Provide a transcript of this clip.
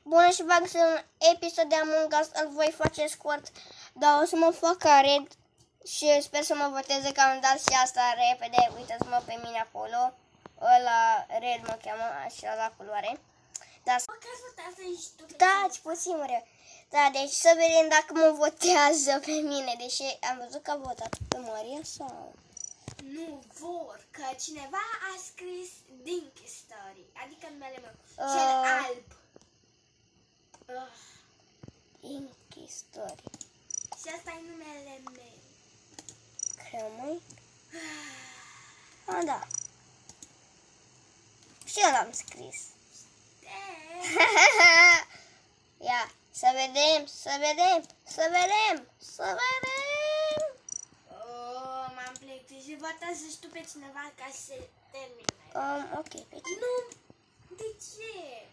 Bună și bag să un episod de Among Us, îl voi face scurt, dar o să mă fac ca Red și sper să mă voteze că am dat și asta repede. Uitați-mă pe mine acolo, ăla Red mă cheamă, așa la culoare. Da, taci puțin, măre. Da, deci să vedem dacă mă votează pe mine, deși am văzut că a votat pe Maria sau... Nu vor, că cineva a scris Dinky Story, adică numele meu, cel alb. Dinky Story. Și asta e numele meu. Creu, măi? Ah, da. Și eu l-am scris. Ia, să vedem, să vedem, să vedem, să vedem. Oh, m-am plictisit. Votează tu pe cineva ca să termine. Ok, pe ce? Nu, de ce?